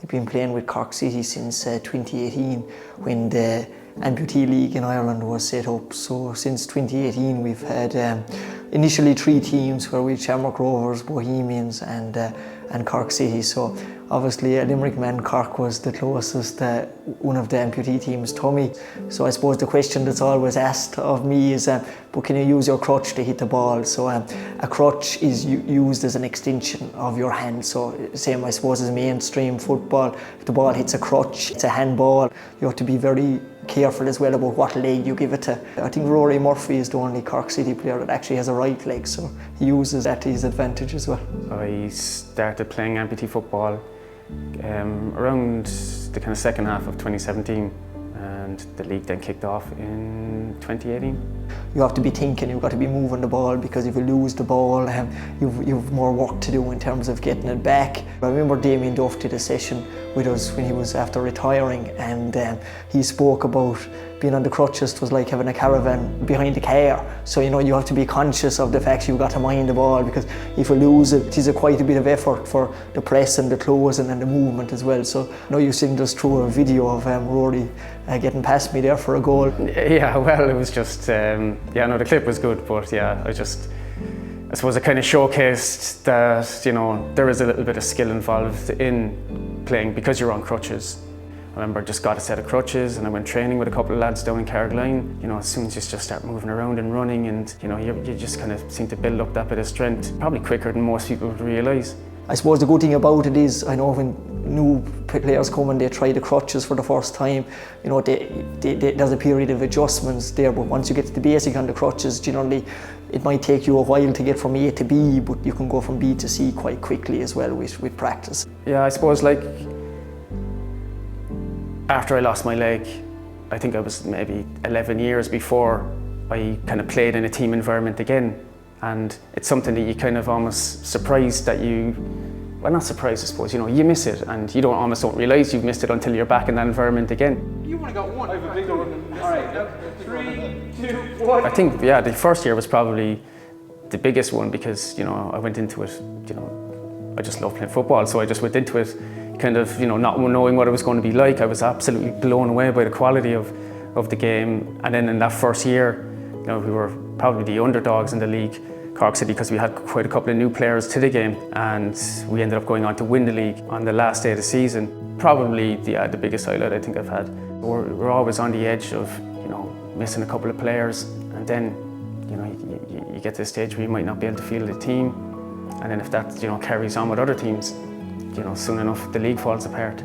I've been playing with Cork City since 2018 when the Amputee League in Ireland was set up. So since 2018 we've had initially 3 teams where we had Shamrock Rovers, Bohemians and Cork City. So obviously a Limerick man, Cork was the closest one of the amputee teams to me. So I suppose the question that's always asked of me is, but can you use your crutch to hit the ball? So a crutch is used as an extension of your hand. So same I suppose as mainstream football, if the ball hits a crutch, it's a handball. You have to be very careful as well about what leg you give it to. I think Rory Murphy is the only Cork City player that actually has a right leg, so he uses that to his advantage as well. I started playing amputee football around the kind of second half of 2017, and the league then kicked off in 2018. You have to be thinking, you've got to be moving the ball, because if you lose the ball, you've more work to do in terms of getting it back. I remember Damien Duff did a session with us when he was after retiring, and he spoke about being on the crutches was like having a caravan behind a car. So you have to be conscious of the fact you've got to mind the ball, because if you lose it, it's quite a bit of effort for the press and the closing and the movement as well. So you sent us through a video of Rory getting past me there for a goal. Yeah, well, it was just, the clip was good, but yeah, I suppose it kind of showcased that, there is a little bit of skill involved in playing because you're on crutches. I remember I just got a set of crutches and I went training with a couple of lads down in Carrigaline. As soon as you just start moving around and running, and you just kind of seem to build up that bit of strength, probably quicker than most people would realise. I suppose the good thing about it is, I know when new players come and they try the crutches for the first time, there's a period of adjustments there, but once you get to the basic on the crutches, generally it might take you a while to get from A to B, but you can go from B to C quite quickly as well with practice. Yeah, I suppose after I lost my leg, I think I was maybe 11 years before I kind of played in a team environment again. And it's something that you kind of almost surprised that well, not surprised I suppose, you miss it, and you almost don't realise you've missed it until you're back in that environment again. You only got one. I have a big one. All right, 3, 2, 1. I think, the first year was probably the biggest one, because, I went into it, I just love playing football, so I just went into it kind of, not knowing what it was going to be like. I was absolutely blown away by the quality of the game. And then in that first year, we were probably the underdogs in the league, Cork City, because we had quite a couple of new players to the game, and we ended up going on to win the league on the last day of the season. Probably the biggest highlight I think I've had. We're always on the edge of, missing a couple of players, and then, you get to the stage where you might not be able to field a team, and then if that, carries on with other teams, soon enough the league falls apart.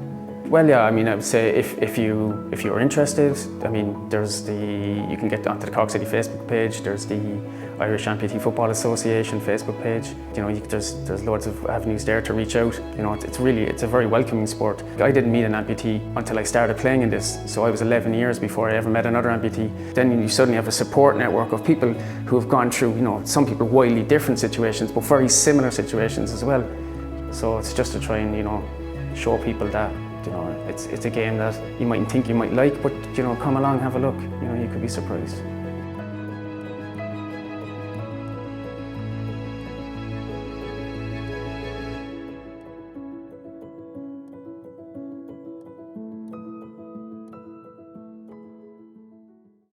Well, yeah, I would say if you're interested, you can get onto the Cork City Facebook page. There's the Irish Amputee Football Association Facebook page. There's loads of avenues there to reach out. It's a very welcoming sport. I didn't meet an amputee until I started playing in this, so I was 11 years before I ever met another amputee. Then you suddenly have a support network of people who have gone through, some people wildly different situations, but very similar situations as well. So it's just to try and show people that it's a game that you mightn't think you might like, but come along, have a look. You could be surprised.